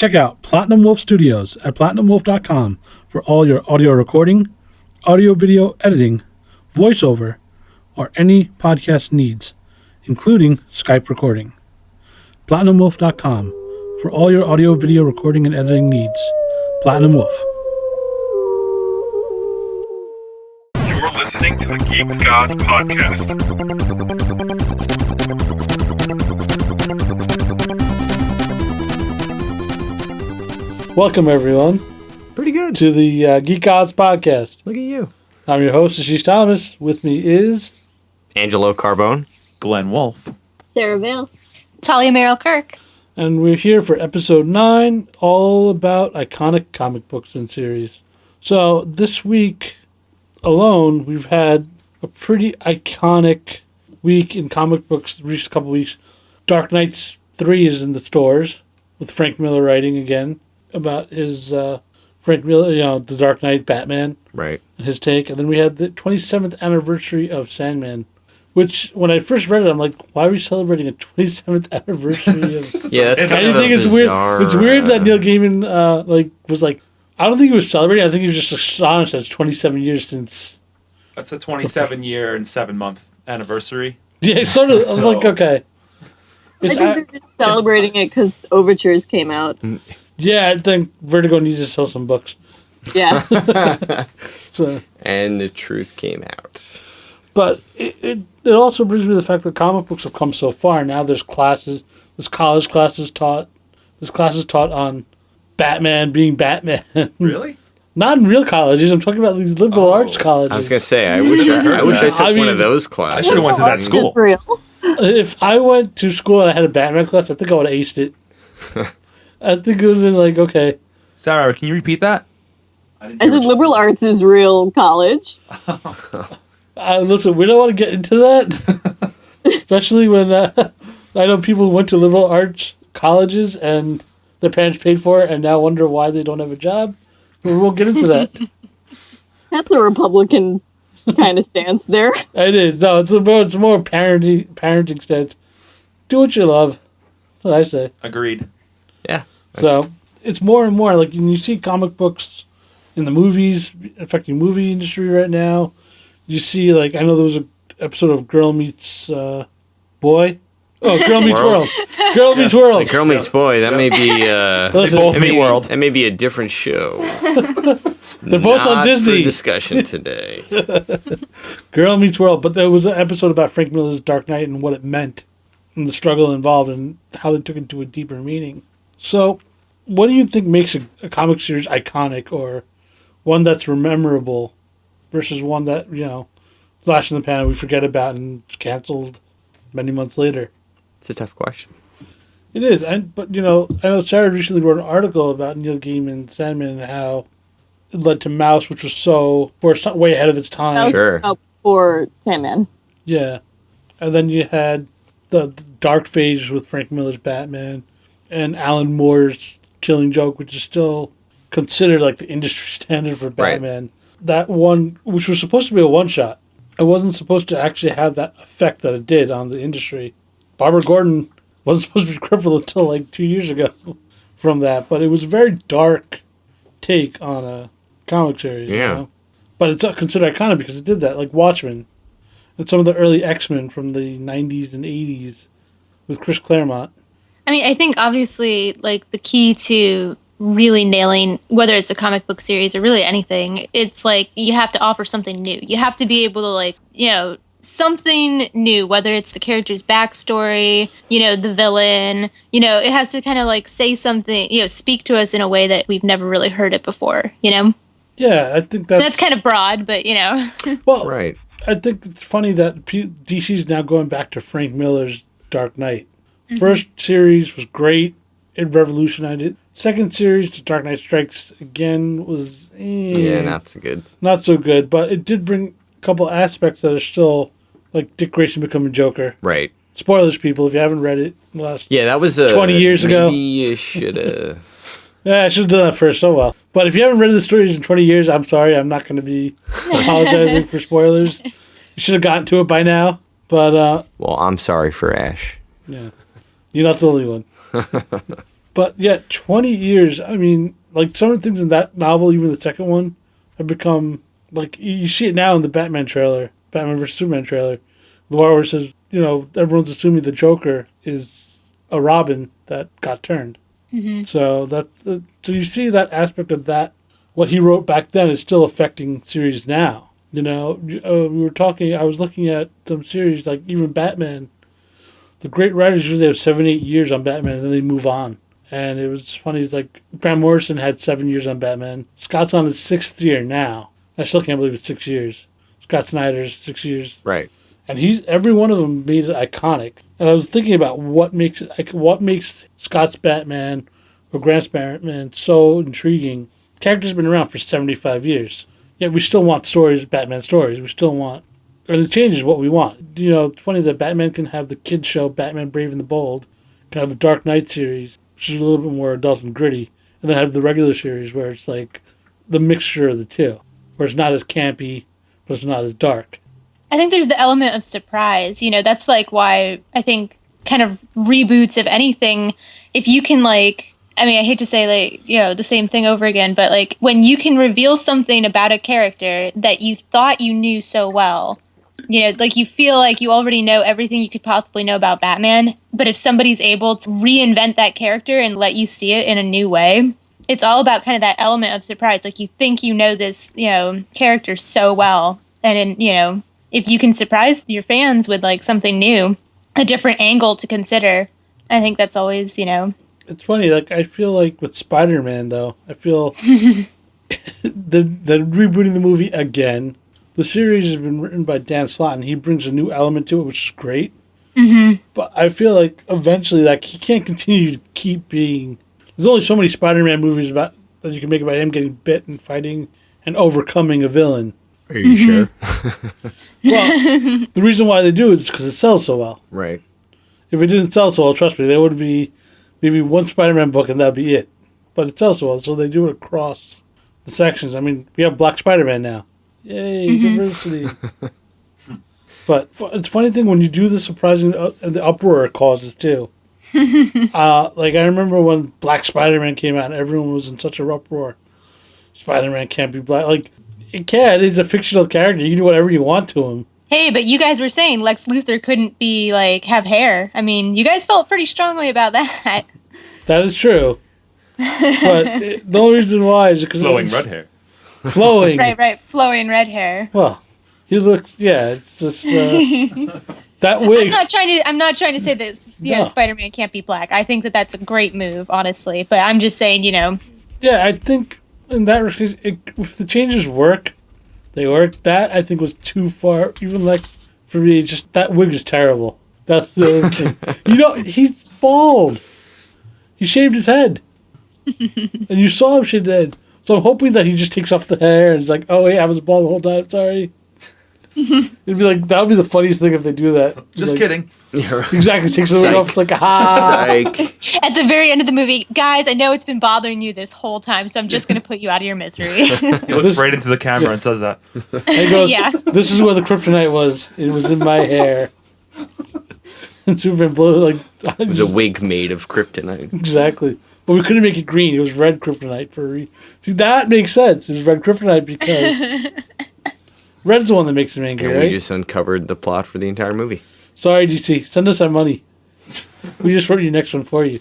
Check out Platinum Wolf Studios at PlatinumWolf.com for all your audio recording, audio-video editing, voiceover, or any podcast needs, including Skype recording. PlatinumWolf.com for all your audio-video recording and editing needs. Platinum Wolf. You're listening to the Geeked Gods Podcast. Welcome, everyone. Pretty good. To the Geeked Gods Podcast. Look at you. I'm your host, Ashish Thomas. With me is... Angelo, Carbone. Glen, Wolfe. Sarah Vale. Tahlia, Merrill, Kirk. And we're here for episode 9, all about iconic comic books and series. So this week alone, we've had a pretty iconic week in comic books the recent couple weeks. Dark Knight 3 is in the stores, with Frank Miller writing again about his Frank Miller, the Dark Knight Batman. Right. And his take. And then we had the 27th anniversary of Sandman, which when I first read it, I'm like, why are we celebrating a 27th anniversary of... Yeah, that's kind of think it's bizarre, weird. It's weird that Neil Gaiman was like, I don't think he was celebrating. I think he was just astonished that it's 27 years since... That's a 27-year and 7-month anniversary. Yeah, sort of. I was like, okay. I think they're just celebrating it because Overtures came out. Yeah, I think Vertigo needs to sell some books. Yeah. So, and the truth came out. but it also brings me to the fact that comic books have come so far. Now there's classes, there's college classes taught. There's classes taught on Batman being Batman. Really? Not in real colleges. I'm talking about these liberal arts colleges. I was going to say, I wish I took one of those I classes. should have went to that It's school. real. If I went to school and I had a Batman class, I think I would have aced it. I think it would have been like, okay. Sarah, can you repeat that? I didn't I said liberal arts is real college. Listen, we don't want to get into that. Especially when I know people who went to liberal arts colleges and their parents paid for it and now wonder why they don't have a job. We won't get into that. That's a Republican kind of stance there. It is. No, it's more parenting stance. Do what you love. That's what I say. Agreed. Yeah. So it's more and more like you see comic books in the movies affecting movie industry right now. You see, like, I know there was an episode of Girl Meets Boy. Oh, Girl Meets World. Girl Meets World. Like Girl Meets Boy, that may be Listen, both meet world. That may be a different show. They're both on Not Disney. for discussion today. Girl Meets World, but there was an episode about Frank Miller's Dark Knight and what it meant and the struggle involved and how they took it to a deeper meaning. So, what do you think makes a comic series iconic or one that's memorable versus one that, flash in the pan and we forget about and it's canceled many months later? It's a tough question. It is, but I know Sarah recently wrote an article about Neil Gaiman Sandman and how it led to Mouse, which was way ahead of its time. Sure. For Sandman. Yeah. And then you had the dark phase with Frank Miller's Batman and Alan Moore's Killing Joke, which is still considered like the industry standard for Batman. Right. That one, which was supposed to be a one-shot, it wasn't supposed to actually have that effect that it did on the industry. Barbara Gordon wasn't supposed to be crippled until like 2 years ago from that, but it was a very dark take on a comic series. Yeah. But it's considered iconic because it did that, like Watchmen and some of the early X-Men from the 90s and 80s with Chris Claremont. I mean, I think obviously, like, the key to really nailing, whether it's a comic book series or really anything, it's like you have to offer something new. You have to be able to, like, something new, whether it's the character's backstory, the villain, it has to kind of like say something, speak to us in a way that we've never really heard it before, Yeah, I think that's kind of broad, but Well, right. I think it's funny that DC's now going back to Frank Miller's Dark Knight. Mm-hmm. First series was great. It revolutionized it. Second series, The Dark Knight Strikes Again, was not so good. Not so good, but it did bring a couple aspects that are still, like Dick Grayson becoming Joker. Right. Spoilers, people, if you haven't read it in the last that was 20 years ago. Maybe you should have... Yeah, I should have done that first. Oh, well. But if you haven't read the stories in 20 years, I'm sorry. I'm not going to be apologizing for spoilers. You should have gotten to it by now. But, well, I'm sorry for Ash. Yeah. You're not the only one. But yet, 20 years, I mean, like, some of the things in that novel, even the second one, have become, like, you see it now in the Batman trailer, Batman vs. Superman trailer, where it says, you know, everyone's assuming the Joker is a Robin that got turned. Mm-hmm. So so you see that aspect of that, what he wrote back then is still affecting series now. You know, I was looking at some series, like even Batman. The great writers usually have 7-8 years on Batman, and then they move on. And it was funny, it's like Grant Morrison had 7 years on Batman. Scott's on his 6th year now. I still can't believe it's 6 years. Scott Snyder's 6 years. Right. And every one of them made it iconic. And I was thinking about what makes Scott's Batman or Grant's Batman so intriguing. Character's been around for 75 years. Yet we still want stories, Batman stories. We still want, and it changes what we want. You know, it's funny that Batman can have the kids show, Batman Brave and the Bold, can have the Dark Knight series, which is a little bit more adult and gritty, and then have the regular series where it's like the mixture of the two, where it's not as campy, but it's not as dark. I think there's the element of surprise. You know, that's like why I think kind of reboots of anything, if you can like, I mean, I hate to say like, you know, the same thing over again, but like when you can reveal something about a character that you thought you knew so well, you know, like you feel like you already know everything you could possibly know about Batman, but if somebody's able to reinvent that character and let you see it in a new way, it's all about kind of that element of surprise. Like you think you know this, you know, character so well, and then, you know, if you can surprise your fans with like something new, a different angle to consider, I think that's always, you know. It's funny, like I feel like with Spider-Man though, I feel they're rebooting the movie again. The series has been written by Dan Slott, and he brings a new element to it, which is great. Mm-hmm. But I feel like eventually, like he can't continue to keep being. There's only so many Spider-Man movies that you can make about him getting bit and fighting and overcoming a villain. Are you sure? Well, the reason why they do it is because it sells so well. Right. If it didn't sell so well, trust me, there would be maybe one Spider-Man book and that'd be it. But it sells so well, so they do it across the sections. I mean, we have Black Spider-Man now. Yay, diversity. But it's a funny thing when you do the surprising and the uproar it causes too. Like I remember when Black Spider-Man came out and everyone was in such a uproar. Spider-Man can't be black. Like, it can. He's a fictional character. You can do whatever you want to him. Hey, but you guys were saying Lex Luthor couldn't be like have hair. I mean, you guys felt pretty strongly about that. That is true. But the only reason why is because Flowing red hair. Flowing. Right. Flowing red hair. Well, he looks. Yeah, it's just that wig. I'm not trying to say that No. Spider-Man can't be black. I think that that's a great move, honestly. But I'm just saying, you know. Yeah, I think in that respect, if the changes work, they work. That I think was too far. Even like for me, just that wig is terrible. That's the other thing. You know, he's bald. He shaved his head, and you saw him shave his head. So I'm hoping that he just takes off the hair and is like, "Oh wait, I was bald the whole time. Sorry." It'd be like that would be the funniest thing if they do that. Just like, kidding. Exactly, takes the wig off. It's like, ha. Psych. At the very end of the movie, guys, I know it's been bothering you this whole time, so I'm just going to put you out of your misery. He looks right into the camera and says that. He goes, Yeah. "This is where the kryptonite was. It was in my hair." And Superman blew like It was a wig made of kryptonite. exactly. But we couldn't make it green. It was red kryptonite for See, that makes sense. It was red kryptonite because red's the one that makes him angry, And right? we just uncovered the plot for the entire movie. Sorry, DC. Send us our money. We just wrote your next one for you.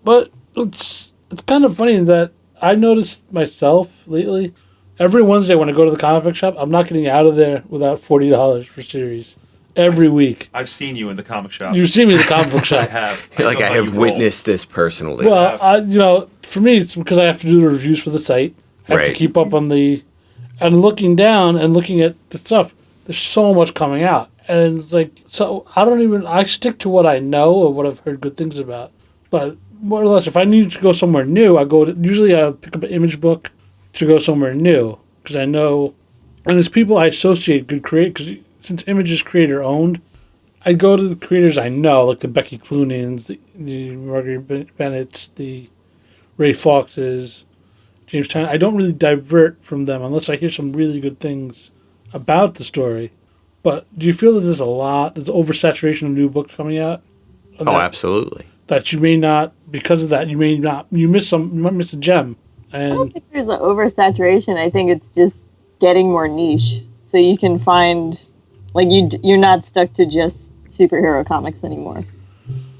But it's kind of funny that I noticed myself lately. Every Wednesday when I go to the comic book shop, I'm not getting out of there without $40 for series. Every week. I've seen you in the comic shop. You've seen me in the comic book I shop. have. I feel like know I how have you roll. witnessed this personally. Well, for me, it's because I have to do the reviews for the site. I have to Right. keep up on and looking down and looking at the stuff. There's so much coming out. And it's like, so I stick to what I know or what I've heard good things about. But more or less, if I need to go somewhere new, usually I'll pick up an image book to go somewhere new. Because I know, and there's people I associate good creators, because since Image is creator owned, I go to the creators I know, like the Becky Cloonans, the Margaret Bennett's, the Ray Foxes, James Tynion. I don't really divert from them unless I hear some really good things about the story. But do you feel that there's oversaturation of new books coming out? oh, absolutely. that you may not, because of that, you might miss a gem. I don't And think there's an oversaturation. I think it's just getting more niche, so you can find, like, you're not stuck to just superhero comics anymore.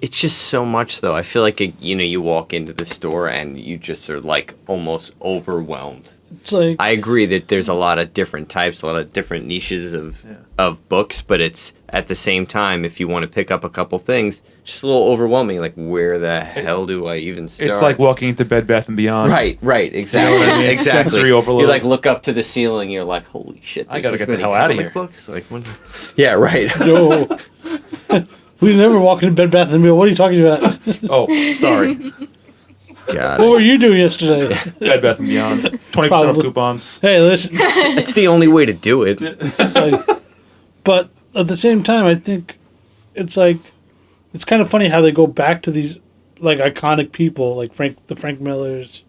It's just so much, though. I feel like, you walk into the store and you just are, like, almost overwhelmed. it's like, I agree that there's a lot of different types, a lot of different niches of books, but it's, at the same time, if you want to pick up a couple things, just a little overwhelming. Like, where the hell do I even start? It's like walking into Bed Bath & Beyond. Right, exactly. You know what I mean? Exactly. Sensory overload. You, like, look up to the ceiling, you're like, holy shit, I gotta there's get the this hell many outta comic here. books? Like, what? Yeah, right. no. We never walk into Bed Bath & Beyond. What are you talking about? Oh, sorry. God. What were you doing yesterday? Bed Bath & Beyond. 20% off Probably. coupons. Hey, listen. It's the only way to do it. It's like, but at the same time, I think it's like, it's kind of funny how they go back to these, like, iconic people, like the Frank Millers.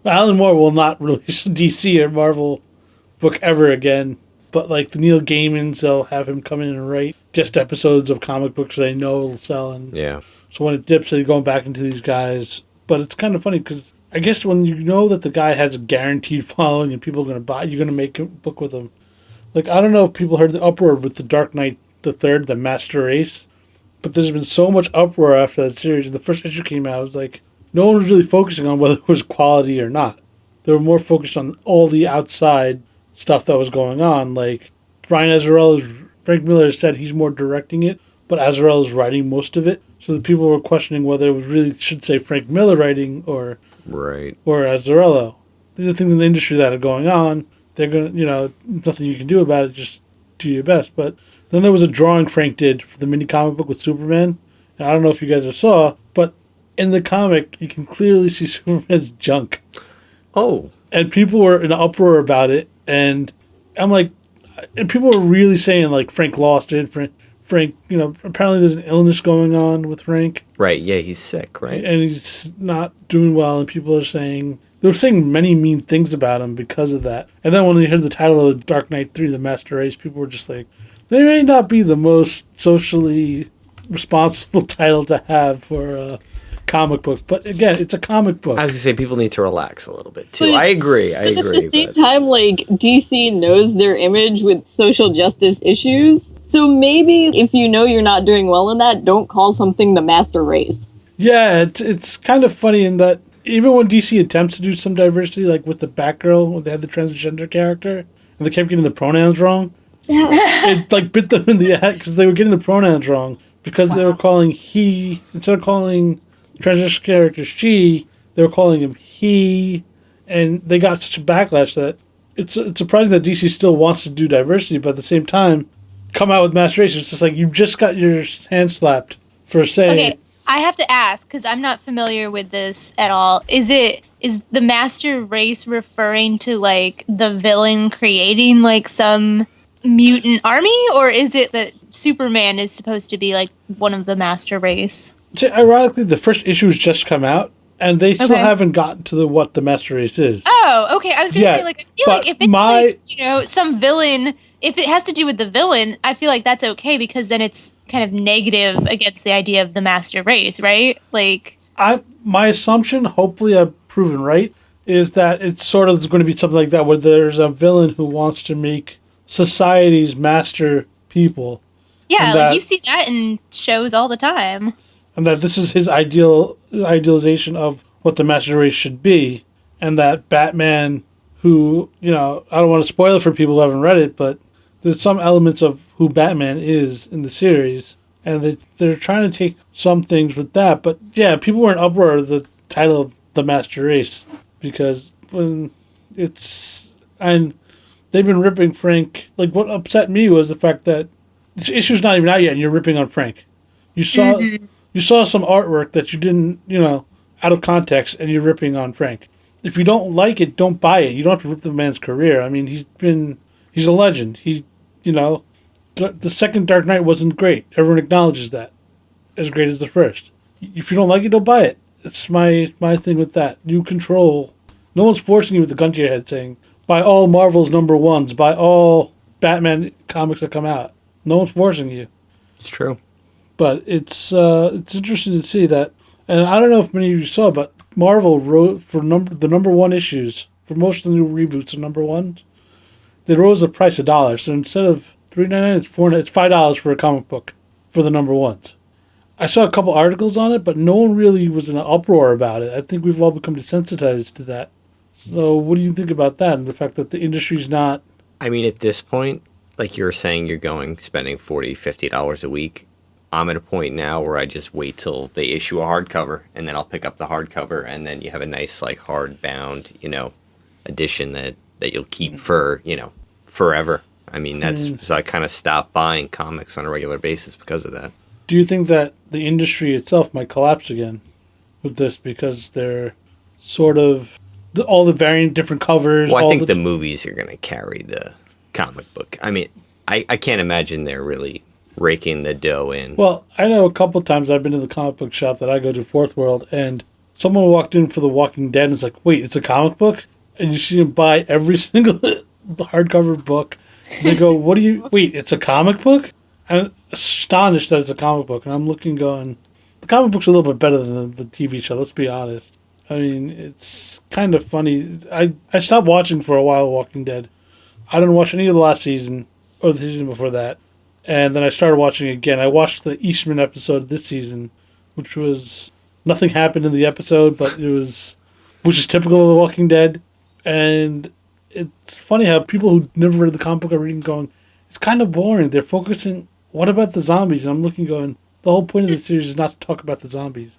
Alan Moore will not release a DC or Marvel book ever again. But, like, the Neil Gaimans, they'll have him come in and write guest episodes of comic books they know will sell. And Yeah. so when it dips, they're going back into these guys. But it's kind of funny because I guess when you know that the guy has a guaranteed following and people are going to buy, you're going to make a book with him. Like, I don't know if people heard the uproar with the Dark Knight the Third, the Master Race, but there's been so much uproar after that series. The first issue came out, it was like, no one was really focusing on whether it was quality or not. They were more focused on all the outside stuff that was going on. Like, Frank Miller said he's more directing it, but Azzarello is writing most of it. So the people were questioning whether it was really should say Frank Miller writing or Right. Azzarello. These are things in the industry that are going on. They're going to, nothing you can do about it, just do your best. But then there was a drawing Frank did for the mini comic book with Superman. And I don't know if you guys have saw, but in the comic, you can clearly see Superman's junk. Oh. And people were in an uproar about it. And I'm like, and people were really saying, like, Frank lost it. Frank, apparently there's an illness going on with Frank. Right, yeah, he's sick, right? And he's not doing well. And people are saying, they were saying many mean things about him because of that. And then when they heard the title of Dark Knight 3, The Master Race, people were just like, they may not be the most socially responsible title to have for a comic book. But again, it's a comic book. I was going to say, people need to relax a little bit, too. But- I agree. But at the same time, like, DC knows their image with social justice issues. So maybe if you know you're not doing well in that, don't call something the Master Race. Yeah, it's kind of funny in that even when DC attempts to do some diversity, like with the Batgirl, when they had the transgender character, and they kept getting the pronouns wrong, it like bit them in the ass because they were getting the pronouns wrong because they were calling he, instead of calling the transgender character she, they were calling him he, and they got such a backlash that it's surprising that DC still wants to do diversity, but at the same time, come out with Master Race. It's just like you just got your hand slapped for saying. Okay, I have to ask because I'm not familiar with this at all. Is the Master Race referring to like the villain creating like some mutant army, or is it that Superman is supposed to be like one of the Master Race? So, ironically, the first issue's just come out, and they still haven't gotten to what the Master Race is. Oh, okay. I was gonna say, like, I feel like if it's like, some villain, if it has to do with the villain, I feel like that's okay because then it's kind of negative against the idea of the Master Race, right? Like, my assumption, hopefully I've proven right, is that it's sort of going to be something like that, where there's a villain who wants to make society's master people. yeah, like you see that in shows all the time. And that this is his idealization of what the Master Race should be, and that Batman, who, I don't want to spoil it for people who haven't read it, but there's some elements of who Batman is in the series, and they're trying to take some things with that. But yeah, people were in uproar of the title of the Master Race, because when and they've been ripping Frank. Like, what upset me was the fact that this issue's not even out yet, and you're ripping on Frank. You saw... You saw some artwork that you didn't, out of context, and you're ripping on Frank. If you don't like it, don't buy it. You don't have to rip the man's career. I mean, he's a legend. The second Dark Knight wasn't great. Everyone acknowledges that. As great as the first. If you don't like it, don't buy it. It's my thing with that. You control. No one's forcing you with a gun to your head saying, buy all Marvel's #1s, buy all Batman comics that come out. No one's forcing you. It's true. But it's interesting to see that And I don't know if many of you saw, but Marvel wrote for the number one issues for most of the new reboots of number ones. They rose the price $1. So instead of $3.99, it's $5 for a comic book for the number ones. I saw a couple articles on it, but no one really was in an uproar about it. I think we've all become desensitized to that. So what do you think about that and the fact that the industry's not... I mean, at this point, like you were saying, you're spending $40, $50 a week. I'm at a point now where I just wait till they issue a hardcover, and then I'll pick up the hardcover, and then you have a nice, like, hardbound, edition that you'll keep for, forever. I mean, so I kind of stopped buying comics on a regular basis because of that. Do you think that the industry itself might collapse again with this because they're sort of all the variant different covers? Well, I think the movies are going to carry the comic book. I mean, I can't imagine they're really raking the dough in. Well, I know a couple times I've been to the comic book shop that I go to, Fourth World, and someone walked in for The Walking Dead and was like, wait, it's a comic book? And you see them buy every single hardcover book. They go, wait, it's a comic book? I'm astonished that it's a comic book. And I'm looking going, the comic book's a little bit better than the TV show, let's be honest. I mean, it's kind of funny. I stopped watching for a while Walking Dead. I didn't watch any of the last season or the season before that. And then I started watching it again. I watched the Eastman episode this season, which was... Nothing happened in the episode, but it was... Which is typical of The Walking Dead. And it's funny how people who never read the comic book are reading going, it's kind of boring. They're focusing... What about the zombies? And I'm looking going, the whole point of the series is not to talk about the zombies.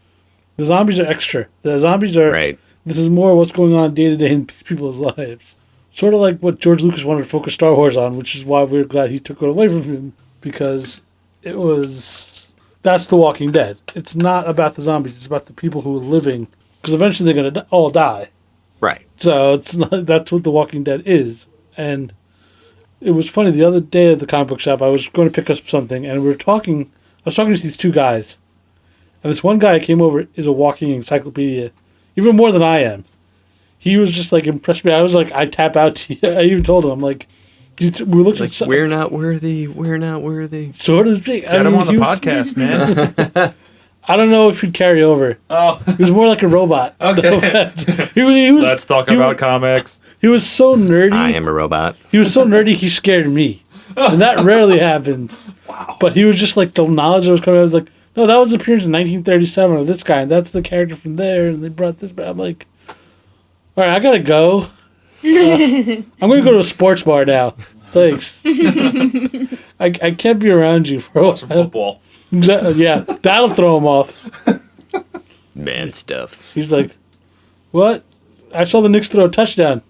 The zombies are extra. The zombies are... Right. This is more what's going on day to day in people's lives. Sort of like what George Lucas wanted to focus Star Wars on, which is why we're glad he took it away from him. Because it was... That's The Walking Dead. It's not about the zombies. It's about the people who are living. Because eventually they're going to all die. Right. So it's not, that's what The Walking Dead is. And it was funny. The other day at the comic book shop, I was going to pick up something. And I was talking to these two guys. And this one guy came over is a walking encyclopedia. Even more than I am. He was just like impressed me. I was like, I tap out to you. I even told him, I'm like, we looked like, at we're not worthy. We're not worthy. Sort of speak. Get him on the podcast, man. I don't know if he'd carry over. Oh. He was more like a robot. Okay. He was, Let's talk about comics. He was so nerdy. I am a robot. He was so nerdy, he scared me. And that rarely happened. Wow. But he was just like, the knowledge that was coming out, I was like, no, that was the appearance in 1937 of this guy, and that's the character from there, and they brought this back. I'm like, all right, I gotta go. I'm gonna go to a sports bar now. Thanks. I can't be around you for a while. Some football. Yeah, that'll throw him off. Man stuff. He's like, what? I saw the Knicks throw a touchdown.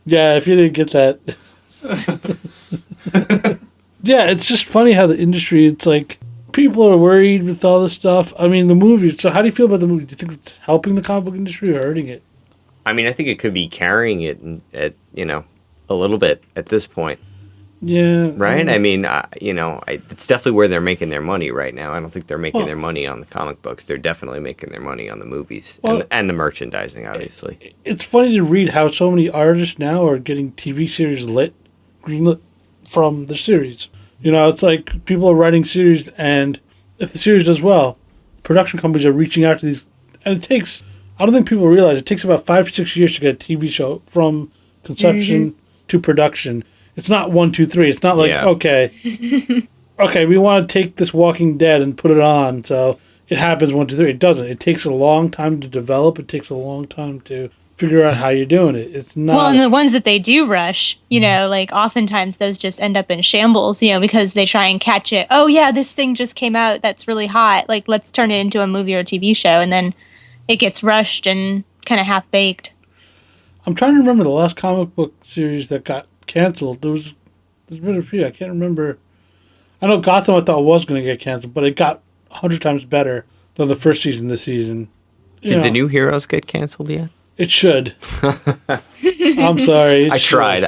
Yeah, if you didn't get that. Yeah, it's just funny how the industry, it's like, people are worried with all this stuff. I mean, the movie, so how do you feel about the movie? Do you think it's helping the comic book industry or hurting it? I mean, I think it could be carrying it at, a little bit at this point. Yeah. Right? I mean, it's definitely where they're making their money right now. I don't think they're making their money on the comic books. They're definitely making their money on the movies and the merchandising, obviously. It's funny to read how so many artists now are getting TV series greenlit from the series. It's like people are writing series, and if the series does well, production companies are reaching out to these. And it takes, I don't think people realize, it takes about 5 to 6 years to get a TV show from conception to production. It's not 1, 2, 3. It's not like, okay, we want to take this Walking Dead and put it on, so it happens 1, 2, 3. It doesn't. It takes a long time to develop. It takes a long time to figure out how you're doing it. It's not. Well, and the ones that they do rush, like oftentimes those just end up in shambles, because they try and catch it. Oh yeah, this thing just came out that's really hot. Like, let's turn it into a movie or a TV show, and then it gets rushed and kind of half baked. I'm trying to remember the last comic book series that got canceled. There's been a few. I can't remember. I know Gotham I thought was going to get canceled, but it got 100 times better than the first season this season. Did the New Heroes get canceled yet? It should. I'm sorry. I tried.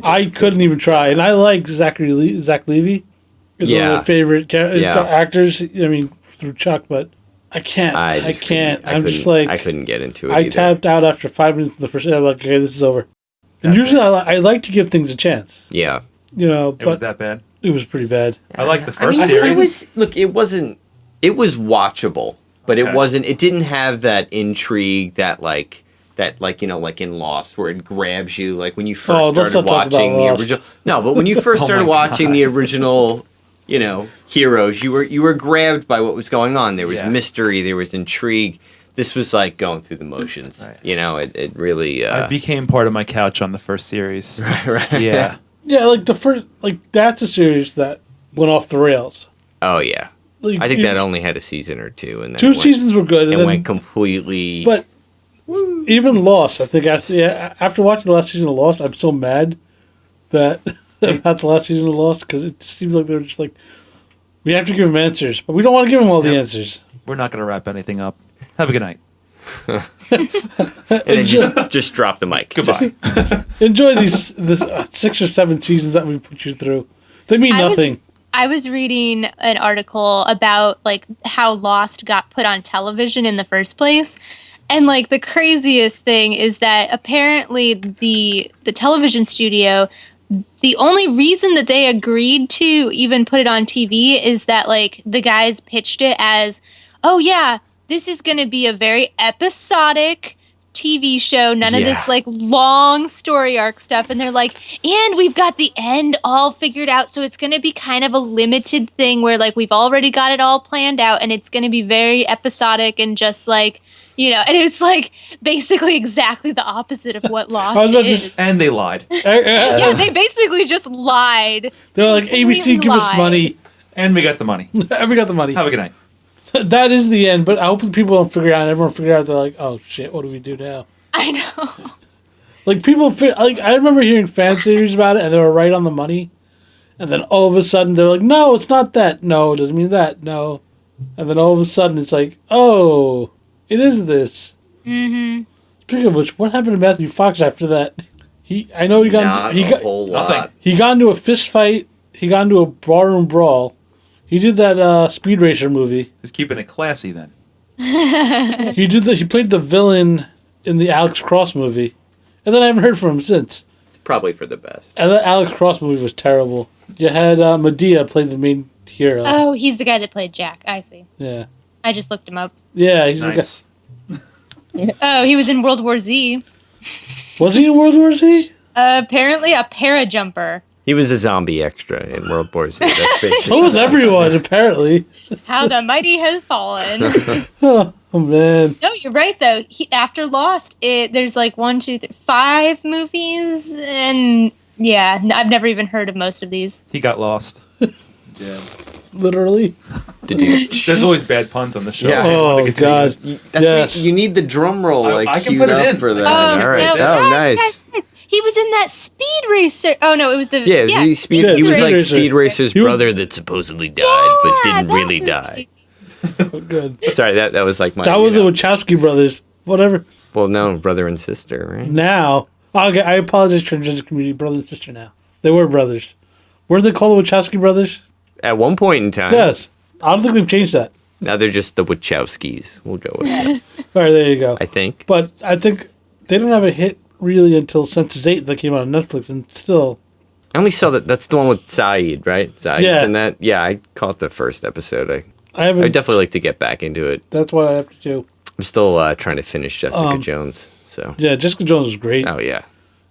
I couldn't even try. And I like Zach Levy. He's one of my favorite actors. I mean, through Chuck, but I can't. I can't. I'm just like... I couldn't get into it I tapped out after 5 minutes in the first... I'm like, okay, this is over. And usually I like to give things a chance. Yeah. But it was that bad? It was pretty bad. I like the first I mean, series. It was watchable, but Okay. it didn't have that intrigue that like in Lost where it grabs you like when you first let's started not talk watching about the Lost. original. No, but when you first Oh started my watching the God. original, heroes, you were grabbed by what was going on. There was Yeah. mystery, there was intrigue. This was like going through the motions. Right. It really I became part of my couch on the first series. right. Yeah. Yeah, like the first, like that's a series that went off the rails. Oh yeah. Like, I think you- that only had a season or two, and then two it went- seasons were good, and It then, went completely. but even Lost, I think after watching the last season of Lost, I'm so mad that about the last season of Lost because it seems like they were just like, we have to give them answers, but we don't want to give them all the answers. We're not going to wrap anything up. Have a good night. and then just drop the mic. Goodbye. Enjoy this 6 or 7 seasons that we put you through. They mean nothing. I was reading an article about like how Lost got put on television in the first place. And like the craziest thing is that apparently the television studio, the only reason that they agreed to even put it on TV is that like the guys pitched it as, oh yeah, this is going to be a very episodic TV show, none of Yeah. this like long story arc stuff. And they're like, and we've got the end all figured out. So it's going to be kind of a limited thing where like we've already got it all planned out and it's going to be very episodic and just like, and it's like basically exactly the opposite of what Lost I was about to is. And they lied. Yeah, they basically just lied. They're like, ABC, Completely give us lied. money. And we got the money. We got the money. Have a good night. That is the end, but I hope the people don't figure out. Everyone figure out. They're like, "Oh shit, what do we do now?" I know. Like people, like I remember hearing fan theories about it, and they were right on the money. And then all of a sudden, they're like, "No, it's not that. No, it doesn't mean that. No." And then all of a sudden, it's like, "Oh, it is this." Mm-hmm. Speaking of which, what happened to Matthew Fox after that? I know he got Not a whole lot. nothing. he got into a fist fight. He got into a barroom brawl. He did that Speed Racer movie. Just keeping it classy then. He played the villain in the Alex Cross movie, and then I haven't heard from him since. It's probably for the best. And the Alex Cross movie was terrible. You had Medea play the main hero. Oh, he's the guy that played Jack. I see. Yeah, I just looked him up. yeah, he's Nice. Oh, he was in World War Z. the guy. Was he in World War Z? Apparently a parajumper. He was a zombie extra in World War Z. That's basically So was everyone apparently. How the mighty has fallen. Oh man, No, you're right though. After Lost, there's like 1, 2, 3, 5 movies, and yeah, I've never even heard of most of these. He got lost. Yeah. literally. There's always bad puns on the show. Yeah. so I wanted Oh to continue. god. That's Yes. you need the drum roll I like can queued put it up in. for that. Oh, All right. no, Oh, yes, nice. yes. He was in that Speed Racer. Oh no, it was the Yeah, he was Yeah, like Racer. Speed Racer's He was- brother that supposedly died but didn't that really movie. die. Oh, good. Sorry, that was like my. That was the Wachowski brothers. Whatever. Well, no, brother and sister, right? Now, okay, I apologize, transgender community, brother and sister. Now they were brothers. Were they called the Wachowski brothers? At one point in time. Yes. I don't think they've changed that. Now they're just the Wachowskis. We'll go with that. All right, there you go. I think. But I think they didn't have a hit really until Census 8 that came out on Netflix, and still, I only saw that. That's the one with Saeed, right? Saeed's Yeah. in that. Yeah, I caught the first episode. I I haven't. would definitely like to get back into it. That's what I have to do. I'm still trying to finish Jessica Jones. So. Yeah, Jessica Jones was great. Oh yeah.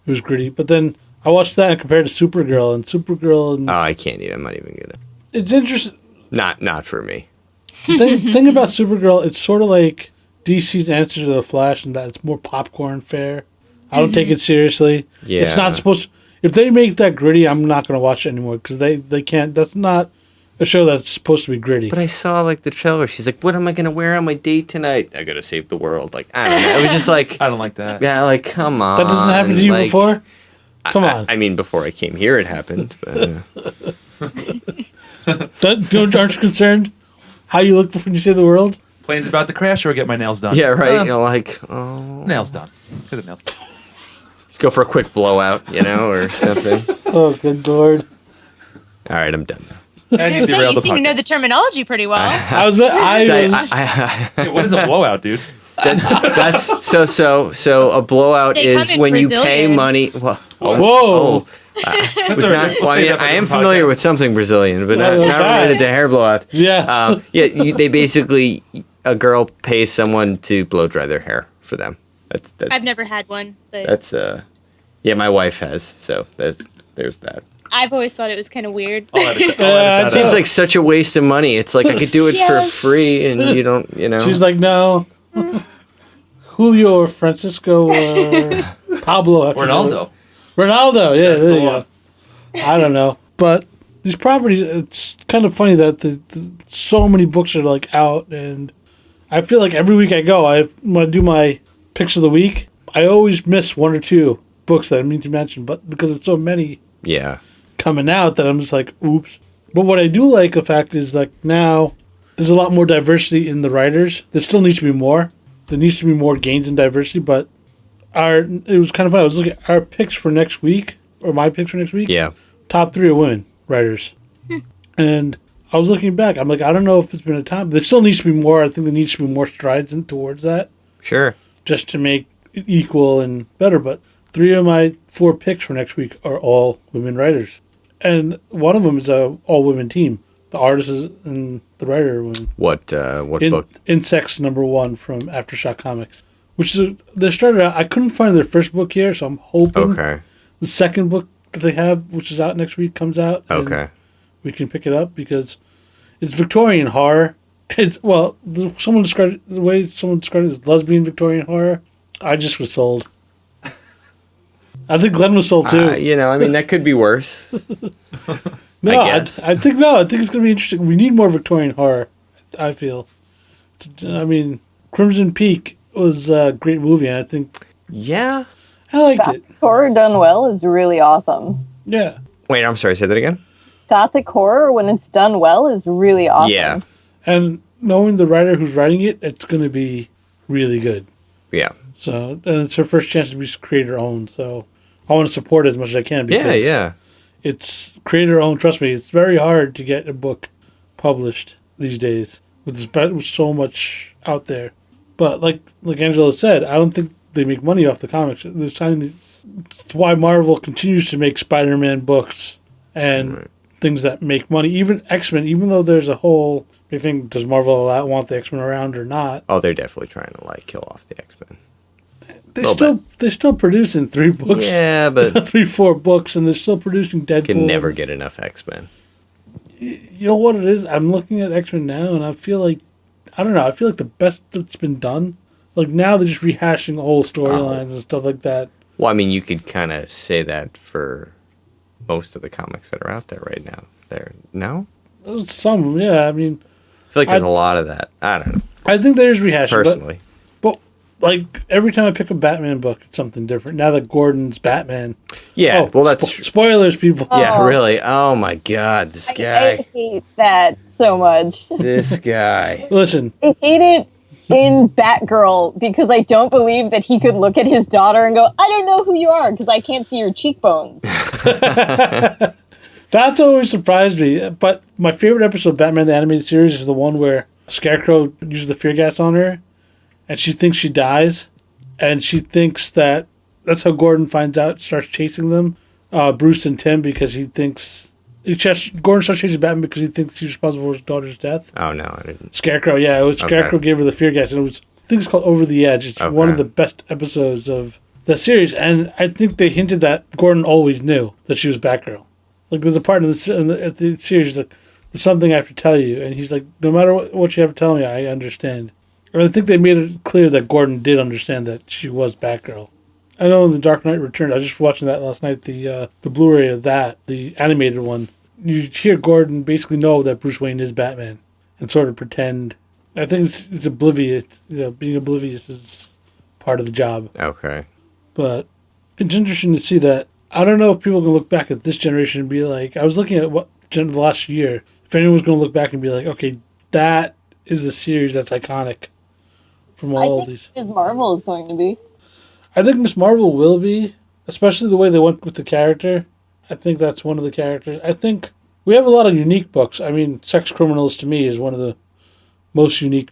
It was gritty. But then I watched that and compared to Supergirl, and Supergirl, and Oh, I can't even. I'm not even gonna. it's interesting. Not for me. The thing about Supergirl, it's sort of like DC's answer to the Flash, in that it's more popcorn fare. I don't take it seriously. Yeah. It's not supposed. If they make that gritty, I'm not going to watch it anymore because they can't. That's not a show that's supposed to be gritty. But I saw like the trailer. She's like, "What am I gonna wear on my date tonight? I gotta save the world." Like I don't know. It was just like, I don't like that. yeah, like come on. That doesn't happen to you like, before. Come on. I mean, before I came here, it happened. But, Aren't you concerned how you look when you save the world? Plane's about to crash or get my nails done. yeah, right. Uh, You know, like, oh, Nails done. Get the nails done. go for a quick blowout, you know, or something. Oh, good lord! All right, I'm done. And you derailed You the seem to know the podcast. terminology pretty well. I was. Hey, what is a blowout, dude? That's so a blowout They is come in when you pay Brazilian. money. Whoa. Whoa. That's all right. We'll I save mean, that for I a am different familiar podcast. with something Brazilian, but not that. related to hair blowout. Yeah. They basically, a girl pays someone to blow dry their hair for them. That's I've never had one, but That's yeah, my wife has. So there's that. I've always thought it was kind of weird. I'll edit Yeah, that It seems out. like such a waste of money. It's like I could do it Yes. for free, and you don't, you know. She's like, no. Julio or Francisco or Pablo. I forget. Ronaldo, yeah, That's there the you one. go. I don't know. But these properties, it's kind of funny that so many books are like out, and I feel like every week I go, when I do my picks of the week, I always miss one or two books that I mean to mention, but because it's so many Yeah. coming out that I'm just like, oops. But what I do like, the fact is, like, now there's a lot more diversity in the writers. There still needs to be more. There needs to be more gains in diversity, but it was kind of fun. I was looking at our picks for next week, or my picks for next week. Yeah. Top 3 are women writers. And I was looking back. I'm like, I don't know if it's been a time. There still needs to be more. I think there needs to be more strides towards that, Sure. just to make it equal and better. But 3 of my 4 picks for next week are all women writers. And one of them is a all-women team. The artist and the writer are women. What book? Insects #1 from Aftershock Comics. Which is, they started out, I couldn't find their first book here, so I'm hoping Okay. the second book that they have, which is out next week, comes out. and Okay. we can pick it up because it's Victorian horror. It's, well, the way someone described it as lesbian Victorian horror. I just was sold. I think Glen was sold too. You know, I mean, that could be worse. No, I guess. I think no. I think it's going to be interesting. We need more Victorian horror. I feel. I mean, Crimson Peak was a great movie, and I think Yeah. I liked it. Gothic horror done well is really awesome. Yeah, Wait, I'm sorry. Say that again. Gothic horror, when it's done well, is really awesome. Yeah. and knowing the writer who's writing it, it's going to be really good. Yeah. So, and it's her first chance to be creator owned. So, I want to support it as much as I can because Yeah. Yeah. it's creator owned. Trust me, it's very hard to get a book published these days with so much out there. But like Angelo said, I don't think they make money off the comics. They're signing these. It's why Marvel continues to make Spider-Man books and things that make money. Even X-Men, even though there's a whole big thing, does Marvel want the X-Men around or not? Oh, they're definitely trying to like kill off the X-Men. They're still producing 3 books. Yeah, but 3-4 books, and they're still producing Deadpool. can never get enough X-Men. You know what it is? I'm looking at X-Men now, and I feel like, I don't know, I feel like the best that's been done, like now they're just rehashing whole storylines and stuff like that. Well, I mean, you could kind of say that for most of the comics that are out there right now. No? Some of them, yeah. I mean, I feel like there's a lot of that. I don't know. I think there's rehashing. Personally. But like, every time I pick a Batman book, it's something different. Now that Gordon's Batman. Yeah, well, that's... Spoilers, people. yeah, Oh. really. Oh, my God. This I guy. hate that so much. This guy. Listen, I hate it in Batgirl because I don't believe that he could look at his daughter and go, I don't know who you are because I can't see your cheekbones. that's always surprised me. But my favorite episode of Batman the Animated Series is the one where Scarecrow uses the fear gas on her, and she thinks she dies, and she thinks that's how Gordon finds out, starts chasing them, Bruce and Tim, because he thinks... Gordon starts chasing Batman because he thinks he's responsible for his daughter's death. Oh, no, I didn't. Scarecrow, yeah. It was Scarecrow gave her the fear gas, and it was... I think it's called Over the Edge. It's one of the best episodes of the series, and I think they hinted that Gordon always knew that she was Batgirl. Like, there's a part in the series, like, there's something I have to tell you, and he's like, no matter what you have to tell me, I understand. And I think they made it clear that Gordon did understand that she was Batgirl. I know in The Dark Knight Returns, I was just watching that last night, the Blu-ray of that, the animated one. You hear Gordon basically know that Bruce Wayne is Batman and sort of pretend. I think it's oblivious. Being oblivious is part of the job. Okay. But it's interesting to see that. I don't know if people can look back at this generation and be like, I was looking at the last year. If anyone's going to look back and be like, okay, that is the series that's iconic from all of these. Ms. Marvel is going to be. I think Miss Marvel will be, especially the way they went with the character. I think that's one of the characters. I think we have a lot of unique books. I mean, Sex Criminals to me is one of the most unique.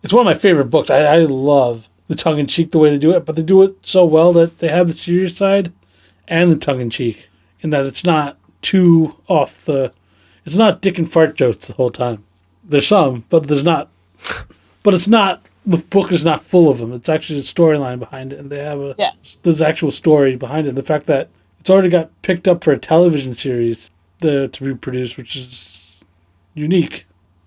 It's one of my favorite books. I love the tongue-in-cheek, the way they do it, but they do it so well that they have the serious side and the tongue-in-cheek in that it's not too off the. It's not dick and fart jokes the whole time. There's some, but there's not. But it's not. The book is not full of them. It's actually a storyline behind it, and they have a. Yeah. There's actual story behind it. The fact that it's already got picked up for a television series to be produced, which is unique.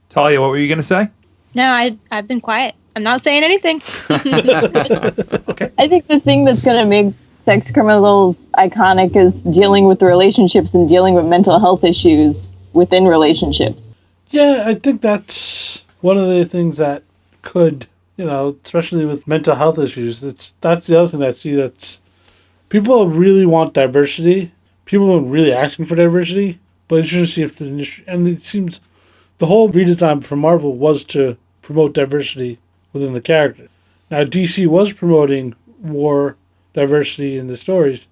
Tahlia, what were you going to say? No, I've been quiet. I'm not saying anything. I think the thing that's going to make sex criminals iconic is dealing with the relationships and dealing with mental health issues within relationships. Yeah, I think that's one of the things that could, especially with mental health issues. That's the other thing that I see. That's people really want diversity. People are really asking for diversity, but it's interesting to see if the industry, and it seems the whole redesign for Marvel was to promote diversity within the character. Now DC was promoting more diversity in the stories,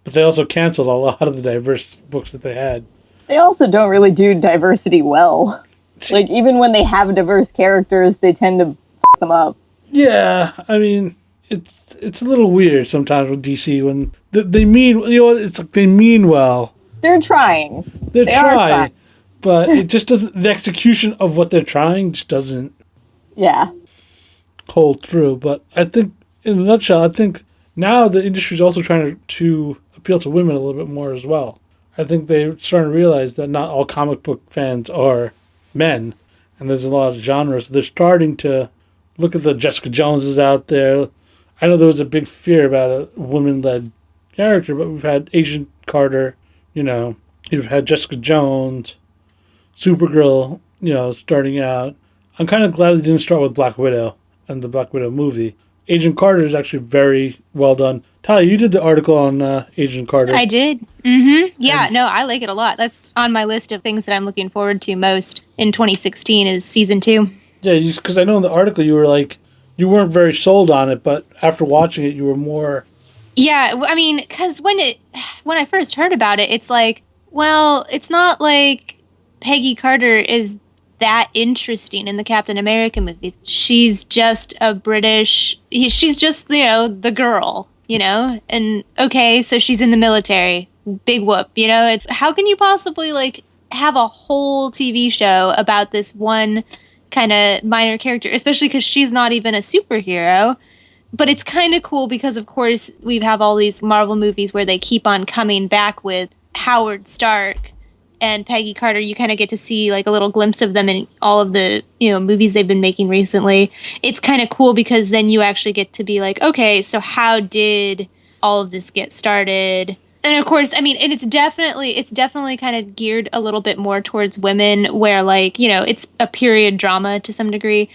but they also canceled a lot of the diverse books that they had. They also don't really do diversity well. Like, even when they have diverse characters, they tend to f them up. Yeah, I mean, it's a little weird sometimes with DC when they mean, it's like they mean well. They're trying. They are trying, but it just doesn't, the execution of what they're trying just doesn't hold through. But I think, in a nutshell, I think now the industry is also trying to appeal to women a little bit more as well. I think they're starting to realize that not all comic book fans are men, and there's a lot of genres. They're starting to look at the Jessica Joneses out there. I know there was a big fear about a woman-led character, but we've had Agent Carter, you've had Jessica Jones, Supergirl, starting out. I'm kind of glad they didn't start with Black Widow and the Black Widow movie. Agent Carter is actually very well done. Tahlia, you did the article on Agent Carter. I did. Mm-hmm. Yeah, no, I like it a lot. That's on my list of things that I'm looking forward to most in 2016 is season 2. Yeah, because I know in the article you were like, you weren't very sold on it, but after watching it, you were more... Yeah, I mean, because when I first heard about it, it's like, well, it's not like Peggy Carter is that interesting in the Captain America movies. She's just she's just, the girl, and okay, so she's in the military. Big whoop, How can you possibly, have a whole TV show about this one kind of minor character, especially because she's not even a superhero? But it's kind of cool because, of course, we have all these Marvel movies where they keep on coming back with Howard Stark and Peggy Carter. You kind of get to see a little glimpse of them in all of the movies they've been making recently. It's kind of cool because then you actually get to be like, okay, so how did all of this get started? And of course, I mean, and it's definitely kind of geared a little bit more towards women, where it's a period drama to some degree.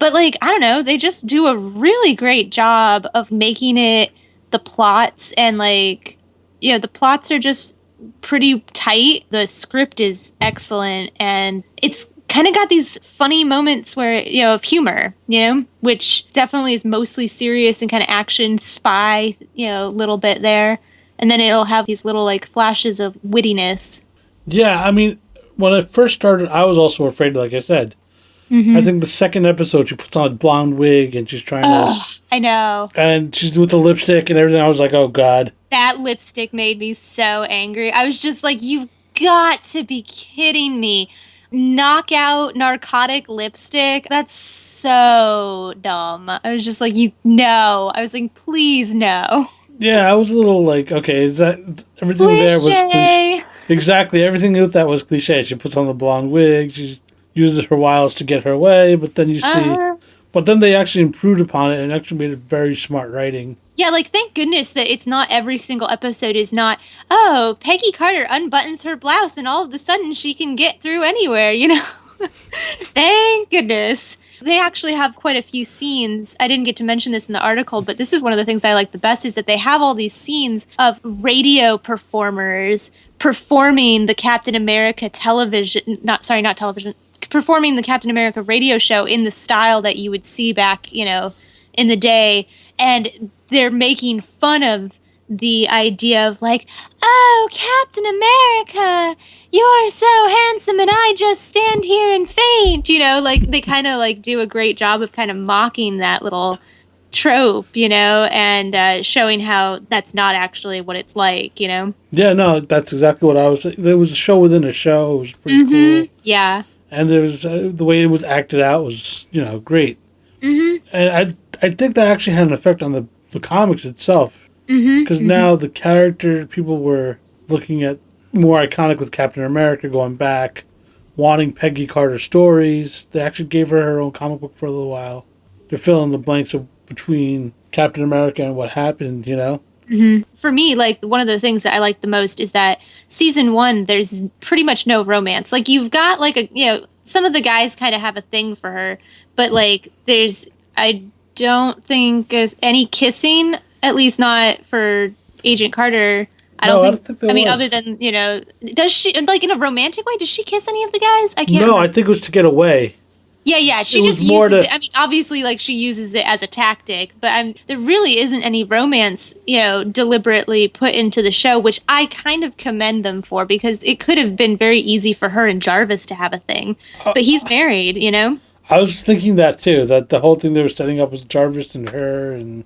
But I don't know, they just do a really great job of making it, the plots, and the plots are just pretty tight. The script is excellent, and it's kind of got these funny moments where, of humor, which definitely is mostly serious and kind of action spy, little bit there. And then it'll have these little flashes of wittiness. Yeah, I mean, when it first started, I was also afraid, like I said. Mm-hmm. I think the second episode, she puts on a blonde wig and she's trying to... I know. And she's with the lipstick and everything. I was like, oh, God. That lipstick made me so angry. I was just like, you've got to be kidding me. Knockout narcotic lipstick? That's so dumb. I was just like, I was like, please, no. Yeah, I was a little like, okay, is that... Everything cliche. There was cliche. Exactly, everything with that was cliche. She puts on the blonde wig, she uses her wiles to get her way, but then you see... But then they actually improved upon it and actually made it very smart writing. Yeah, thank goodness that it's not every single episode is not, Peggy Carter unbuttons her blouse and all of a sudden she can get through anywhere, Thank goodness. They actually have quite a few scenes. I didn't get to mention this in the article, but this is one of the things I like the best is that they have all these scenes of radio performers performing the Captain America performing the Captain America radio show in the style that you would see back, in the day. And they're making fun of the idea of oh, Captain America, you're so handsome and I just stand here and faint. They kind of do a great job of kind of mocking that little trope, you know, and showing how that's not actually what it's like, you know. Yeah, no, that's exactly what I was. There was a show within a show. It was pretty cool. Yeah. And there was the way it was acted out was, great. Mm-hmm. And I think that actually had an effect on the comics itself. Because now the character, people were looking at more iconic with Captain America going back, wanting Peggy Carter stories. They actually gave her own comic book for a little while to fill in the blanks between Captain America and what happened, For me, like, one of the things that I like the most is that season 1, there's pretty much no romance. Like, you've got, like, some of the guys kind of have a thing for her, but, like, I don't think there's any kissing, at least not for Agent Carter. I don't think I mean, was. other than, does she, like, in a romantic way, does she kiss any of the guys? I can't remember. I think it was to get away. Yeah, she just uses it. I mean, obviously, like, she uses it as a tactic, but there really isn't any romance, deliberately put into the show, which I kind of commend them for, because it could have been very easy for her and Jarvis to have a thing, but he's married, I was thinking that, too, that the whole thing they were setting up was Jarvis and her, and...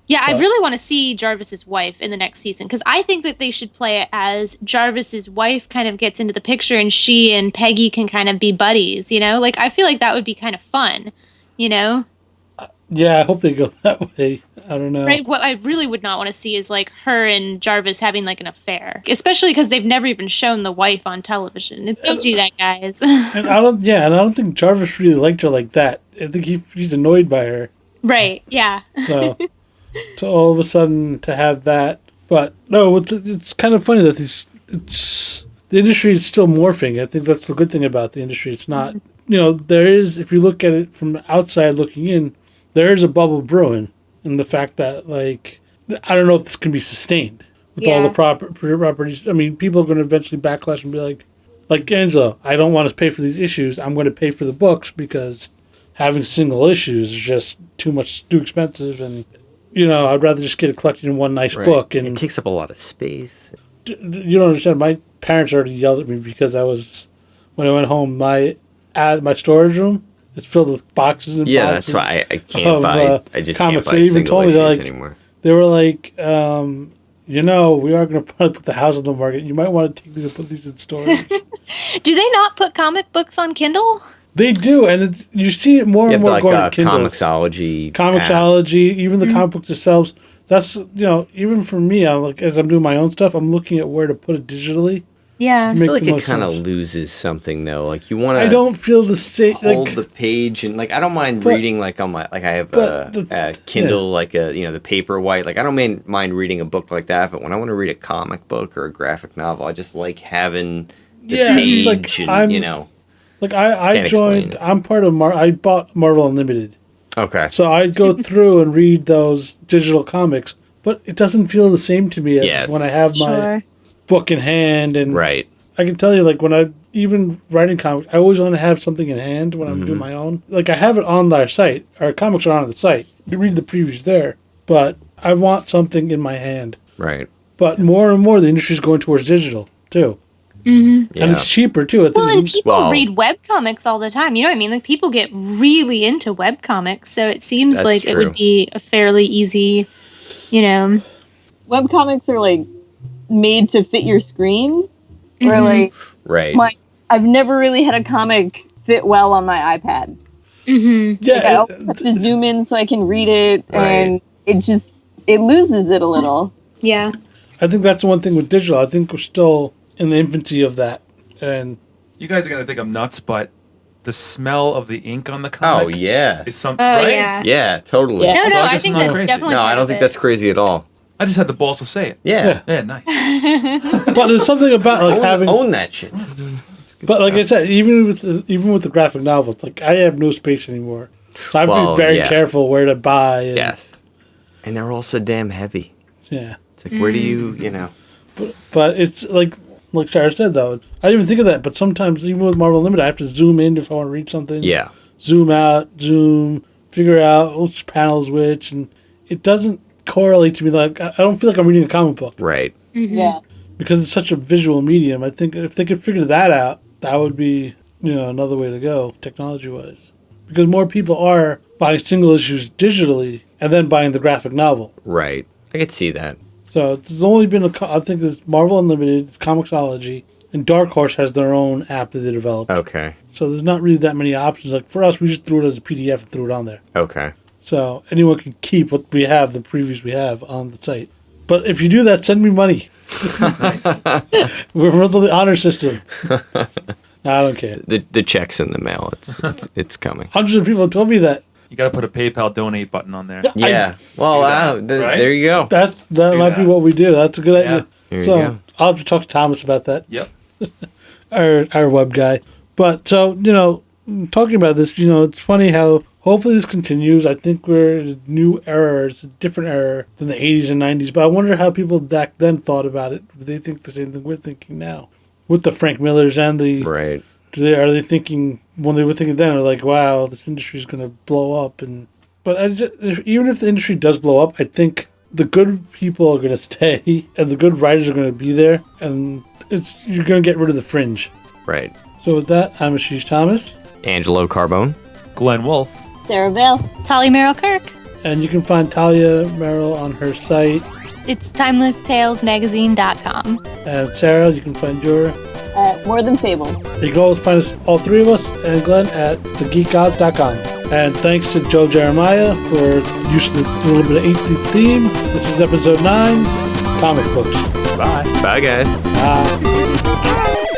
Yeah, I really want to see Jarvis's wife in the next season, because I think that they should play it as Jarvis's wife kind of gets into the picture and she and Peggy can kind of be buddies, Like, I feel like that would be kind of fun, Yeah, I hope they go that way. I don't know. Right, what I really would not want to see is, like, her and Jarvis having, like, an affair. Especially because they've never even shown the wife on television. Don't do that, guys. And I don't think Jarvis really liked her like that. I think he's annoyed by her. Right, yeah. So... to all of a sudden to have that, but no, it's kind of funny that the industry is still morphing. I think that's the good thing about the industry. It's not, there is, if you look at it from outside looking in, there is a bubble brewing, and the fact that, like, I don't know if this can be sustained with all the properties. I mean, people are going to eventually backlash and be like Angelo, I don't want to pay for these issues. I'm going to pay for the books because having single issues is just too expensive, and I'd rather just get a collection in one nice book. And it takes up a lot of space. You don't understand. My parents already yelled at me because when I went home, my storage room is filled with boxes and boxes. Yeah, that's why I can't buy. I just comics. can't buy single issues anymore. They were like, we are going to probably put the house on the market. You might want to take these and put these in storage. Do they not put comic books on Kindle? They do, and you see it more and more going to Kindles. Comixology, even the comic books themselves. That's, even for me, as I'm doing my own stuff, I'm looking at where to put it digitally. Yeah. I feel like it kind of loses something, though. Like, you want to... I don't feel the same... Hold the page, and, like, I don't mind reading, like, on my... Like, I have a Kindle, like, the Paperwhite. Like, I don't mind reading a book like that, but when I want to read a comic book or a graphic novel, I just like having the page and, Like, I joined... I'm part of... I bought Marvel Unlimited. Okay. So I'd go through and read those digital comics, but it doesn't feel the same to me as when I have my book in hand. And right. I can tell you, like, when even writing comics, I always want to have something in hand when I'm doing my own. Like, I have it on our site. Our comics are on the site. You read the previews there, but I want something in my hand. Right. But more and more, the industry's going towards digital, too. Mm-hmm. And it's cheaper, too. And people read webcomics all the time. You know what I mean? Like, people get really into webcomics, so it seems like it would be a fairly easy, Webcomics are, like, made to fit your screen. Or, like, I've never really had a comic fit well on my iPad. Mm-hmm. Yeah, like, I always have to zoom in so I can read it, and it loses it a little. Yeah. I think that's one thing with digital. I think we're still in the infancy of that, and you guys are gonna think I'm nuts, but the smell of the ink on the comic is something, right? Yeah, totally. Yeah. No, I guess think I'm not that's crazy. definitely No, I don't think that's crazy at all. I just had the balls to say it. Yeah. Yeah, nice. But there's something about like having own that shit. But like I said, even with the graphic novels, like I have no space anymore, so I have to be very careful where to buy. And, yes, and they're also damn heavy. Yeah, it's like where do you But it's like Shara said though, I didn't even think of that. But sometimes even with Marvel Unlimited, I have to zoom in if I want to read something. Yeah, zoom out, figure out which panel's which, and it doesn't correlate to me. Like I don't feel like I'm reading a comic book. Right. Mm-hmm. Yeah. Because it's such a visual medium. I think if they could figure that out, that would be, another way to go, technology-wise. Because more people are buying single issues digitally and then buying the graphic novel. Right. I could see that. So there's only been I think there's Marvel Unlimited, it's Comixology, and Dark Horse has their own app that they developed. Okay. So there's not really that many options. Like for us, we just threw it as a PDF and threw it on there. Okay. So anyone can keep what we have, the previews we have on the site. But if you do that, send me money. Nice. We're on the honor system. No, I don't care. The check's in the mail. It's coming. Hundreds of people have told me that. You got to put a PayPal donate button on there. Yeah. Right? There you go. That might be what we do. That's a good idea. There you So go. I'll have to talk to Thomas about that. Yep. Our web guy. But so, talking about this, it's funny how hopefully this continues. I think we're in a new era. It's a different era than the 80s and 90s. But I wonder how people back then thought about it. Do they think the same thing we're thinking now? With the Frank Millers and the... Right. Are they thinking, when they were thinking then, they're like, wow, this industry is going to blow up. But even if the industry does blow up, I think the good people are going to stay and the good writers are going to be there. And you're going to get rid of the fringe. Right. So with that, I'm Ashish Thomas. Angelo Carbone. Glen Wolfe. Sarah Vale. Tahlia Merrill Kirk. And you can find Tahlia Merrill on her site. It's timelesstalesmagazine.com. And Sarah, you can find your... At More Than Fable. You can always find us, all three of us, and Glen at thegeekgods.com. And thanks to Joe Jeremiah for using a little bit of 18th theme. This is episode 9, Comic Books. Bye. Bye, guys. Bye.